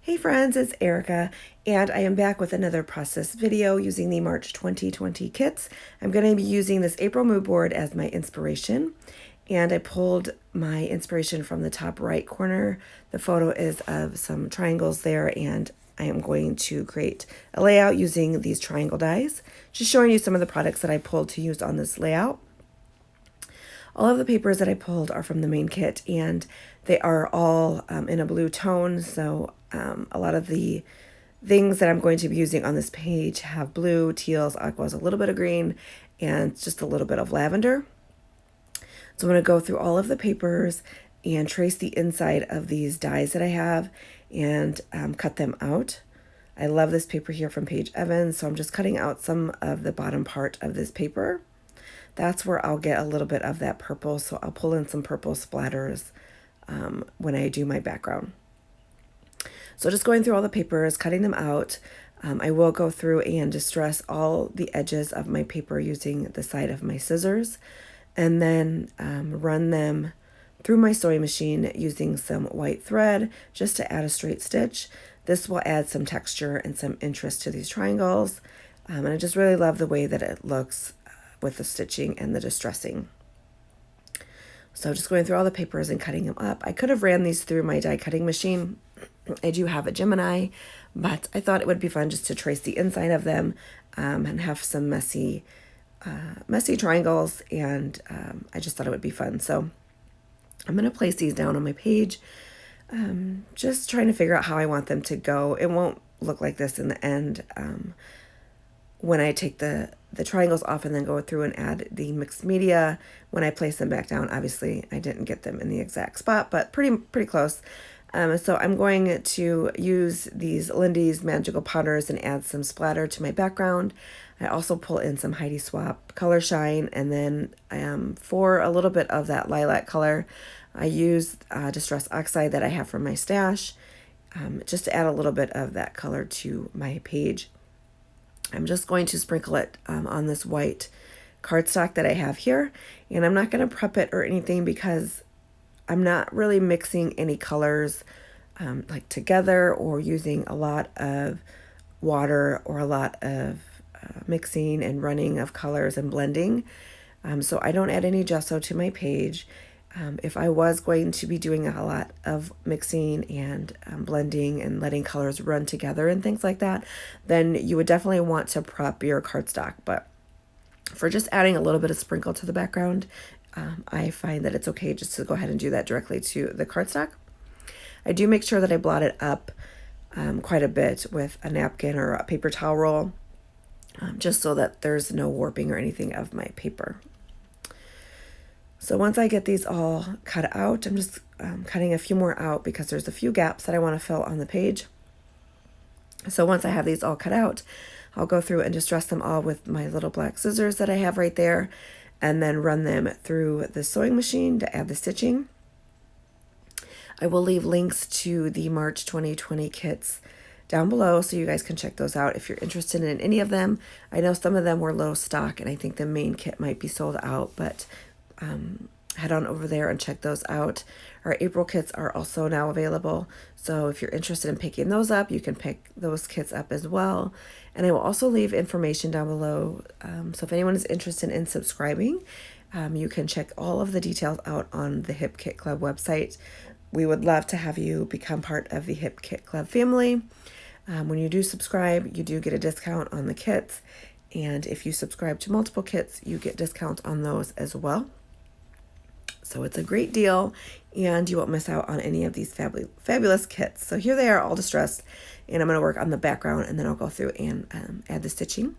Hey friends, it's Erica, and I am back with another process video using the March 2020 kits. I'm going to be using this April mood board as my inspiration, and I pulled my inspiration from the top right corner. The photo is of some triangles there, and I am going to create a layout using these triangle dies. Just showing you some of the products that I pulled to use on this layout. All of the papers that I pulled are from the main kit, and they are all in a blue tone, so a lot of the things that I'm going to be using on this page have blue, teals, aquas, a little bit of green, and just a little bit of lavender. So I'm going to go through all of the papers and trace the inside of these dies that I have and cut them out. I love this paper here from Paige Evans, so I'm just cutting out some of the bottom part of this paper. That's where I'll get a little bit of that purple, so I'll pull in some purple splatters when I do my background. So just going through all the papers, cutting them out. I will go through and distress all the edges of my paper using the side of my scissors, and then run them through my sewing machine using some white thread just to add a straight stitch. This will add some texture and some interest to these triangles, and I just really love the way that it looks with the stitching and the distressing. So just going through all the papers and cutting them up. I could have ran these through my die cutting machine. I do have a Gemini, but I thought it would be fun just to trace the inside of them and have some messy triangles, and I just thought it would be fun. So I'm going to place these down on my page, just trying to figure out how I want them to go. It won't look like this in the end when I take the triangles off and then go through and add the mixed media. When I place them back down, obviously I didn't get them in the exact spot, but pretty close. So I'm going to use these Lindy's magical powders and add some splatter to my background. I also pull in some Heidi Swapp Color Shine, and then for a little bit of that lilac color, I use Distress Oxide that I have from my stash, just to add a little bit of that color to my page. I'm just going to sprinkle it on this white cardstock that I have here, and I'm not going to prep it or anything because I'm not really mixing any colors like together or using a lot of water or a lot of mixing and running of colors and blending. So I don't add any gesso to my page. If I was going to be doing a lot of mixing and blending and letting colors run together and things like that, then you would definitely want to prep your cardstock. But for just adding a little bit of sprinkle to the background, I find that it's okay just to go ahead and do that directly to the cardstock. I do make sure that I blot it up quite a bit with a napkin or a paper towel roll, just so that there's no warping or anything of my paper. So once I get these all cut out, I'm just cutting a few more out because there's a few gaps that I want to fill on the page. So once I have these all cut out, I'll go through and distress them all with my little black scissors that I have right there, and then run them through the sewing machine to add the stitching. I will leave links to the March 2020 kits down below so you guys can check those out if you're interested in any of them. I know some of them were low stock, and I think the main kit might be sold out, but head on over there and check those out. Our April kits are also now available, so if you're interested in picking those up, you can pick those kits up as well. And I will also leave information down below, so if anyone is interested in subscribing, you can check all of the details out on the Hip Kit Club website. We would love to have you become part of the Hip Kit Club family. When you do subscribe, you do get a discount on the kits, and if you subscribe to multiple kits, you get discounts on those as well. So it's a great deal, and you won't miss out on any of these fabulous kits. So here they are, all distressed, and I'm going to work on the background, and then I'll go through and add the stitching.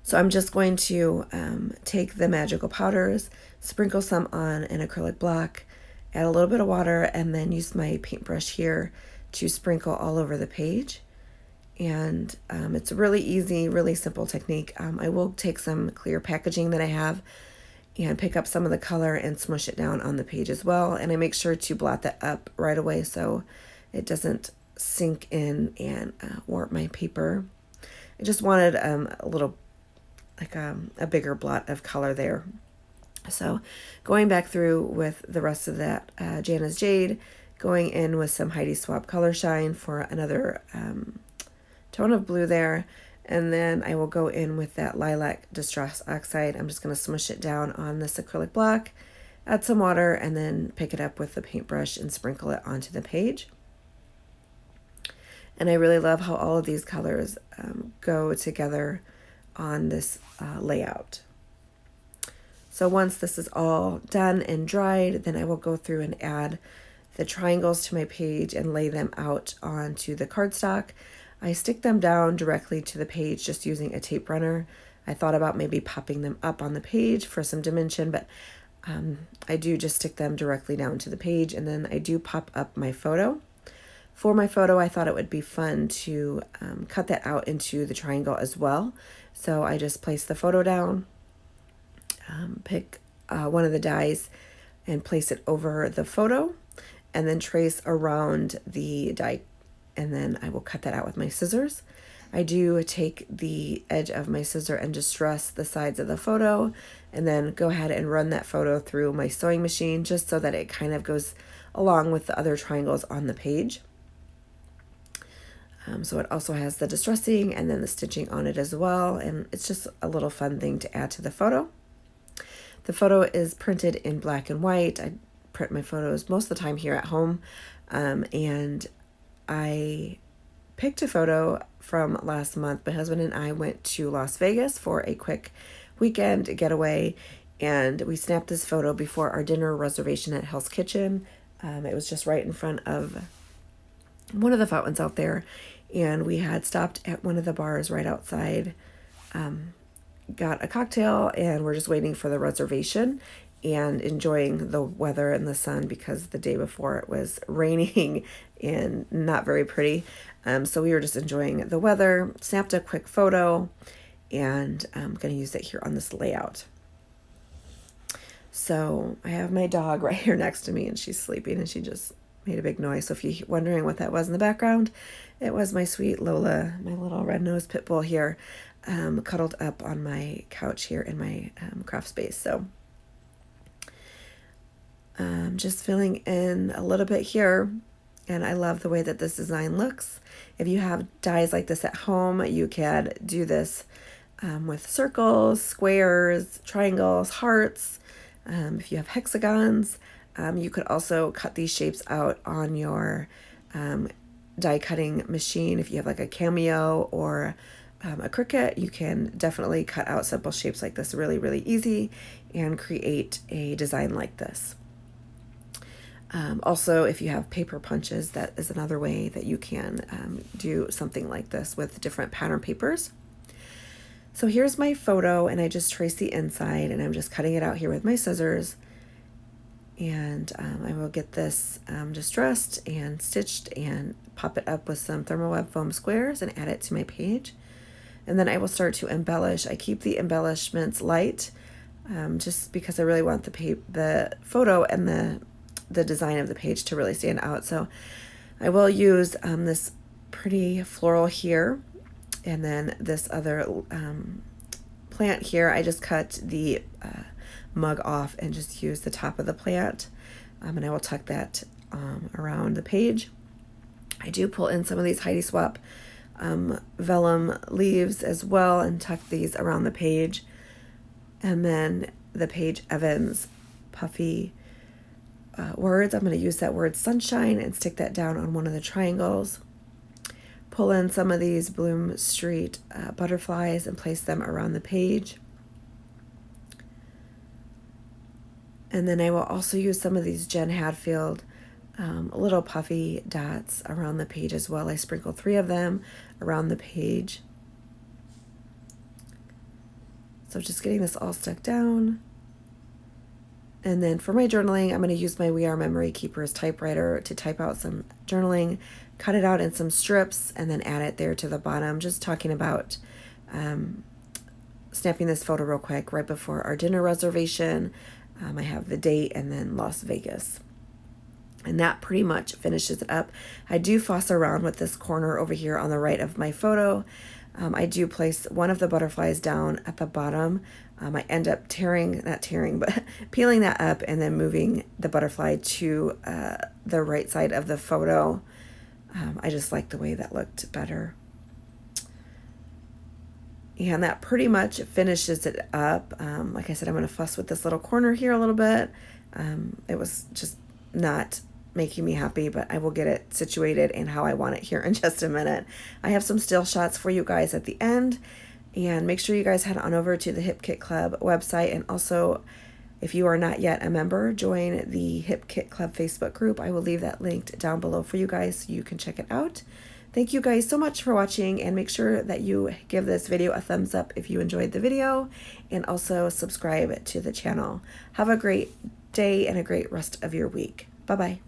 So I'm just going to take the magical powders, sprinkle some on an acrylic block, add a little bit of water, and then use my paintbrush here to sprinkle all over the page. And it's a really easy, really simple technique. I will take some clear packaging that I have and pick up some of the color and smush it down on the page as well. And I make sure to blot that up right away so it doesn't sink in and warp my paper. I just wanted a little, like a bigger blot of color there. So going back through with the rest of that Jana's Jade, going in with some Heidi Swapp Color Shine for another tone of blue there. And then I will go in with that Lilac Distress Oxide. I'm just going to smush it down on this acrylic block, add some water, and then pick it up with the paintbrush and sprinkle it onto the page. And I really love how all of these colors go together on this layout. So once this is all done and dried, then I will go through and add the triangles to my page and lay them out onto the cardstock. I stick them down directly to the page just using a tape runner. I thought about maybe popping them up on the page for some dimension, but I do just stick them directly down to the page, and then I do pop up my photo. For my photo, I thought it would be fun to cut that out into the triangle as well. So I just place the photo down, pick one of the dies and place it over the photo, and then trace around the die, and then I will cut that out with my scissors. I do take the edge of my scissor and distress the sides of the photo, and then go ahead and run that photo through my sewing machine just so that it kind of goes along with the other triangles on the page. So it also has the distressing and then the stitching on it as well, and it's just a little fun thing to add to the photo. The photo is printed in black and white. I print my photos most of the time here at home, and I picked a photo from last month. My husband and I went to Las Vegas for a quick weekend getaway, and we snapped this photo before our dinner reservation at Hell's Kitchen. It was just right in front of one of the fountains out there, and we had stopped at one of the bars right outside, got a cocktail, and we're just waiting for the reservation and enjoying the weather and the sun because the day before it was raining and not very pretty. So we were just enjoying the weather, snapped a quick photo, and I'm going to use it here on this layout. So I have my dog right here next to me, and she's sleeping, and she just made a big noise. So if you're wondering what that was in the background, it was my sweet Lola, my little red-nosed pit bull here, cuddled up on my couch here in my craft space. So just filling in a little bit here, and I love the way that this design looks. If you have dies like this at home, you can do this with circles, squares, triangles, hearts. If you have hexagons, you could also cut these shapes out on your die cutting machine. If you have like a Cameo or a Cricut, you can definitely cut out simple shapes like this really, really easy and create a design like this. Also, if you have paper punches, that is another way that you can do something like this with different pattern papers. So here's my photo, and I just traced the inside, and I'm just cutting it out here with my scissors. And I will get this distressed and stitched and pop it up with some thermal web foam squares and add it to my page. And then I will start to embellish. I keep the embellishments light just because I really want the photo and the design of the page to really stand out. So I will use this pretty floral here, and then this other plant here. I just cut the mug off and just use the top of the plant, and I will tuck that around the page. I do pull in some of these Heidi Swapp vellum leaves as well and tuck these around the page. And then the Paige Evans puffy words, I'm going to use that word sunshine and stick that down on one of the triangles. Pull in some of these Bloom Street butterflies and place them around the page. And then I will also use some of these Jen Hadfield little puffy dots around the page as well. I sprinkle 3 of them around the page. So just getting this all stuck down. And then for my journaling, I'm going to use my We Are Memory Keepers typewriter to type out some journaling, cut it out in some strips, and then add it there to the bottom. Just talking about snapping this photo real quick right before our dinner reservation. I have the date and then Las Vegas. And that pretty much finishes it up. I do fuss around with this corner over here on the right of my photo. I do place one of the butterflies down at the bottom. I end up not tearing, but peeling that up and then moving the butterfly to the right side of the photo. I just like the way that looked better. And that pretty much finishes it up. Like I said, I'm going to fuss with this little corner here a little bit. It was just not making me happy, but I will get it situated and how I want it here in just a minute. I have some still shots for you guys at the end, and make sure you guys head on over to the Hip Kit Club website, and also if you are not yet a member, join the Hip Kit Club Facebook group. I will leave that linked down below for you guys so you can check it out. Thank you guys so much for watching, and make sure that you give this video a thumbs up if you enjoyed the video, and also subscribe to the channel. Have a great day and a great rest of your week. Bye-bye.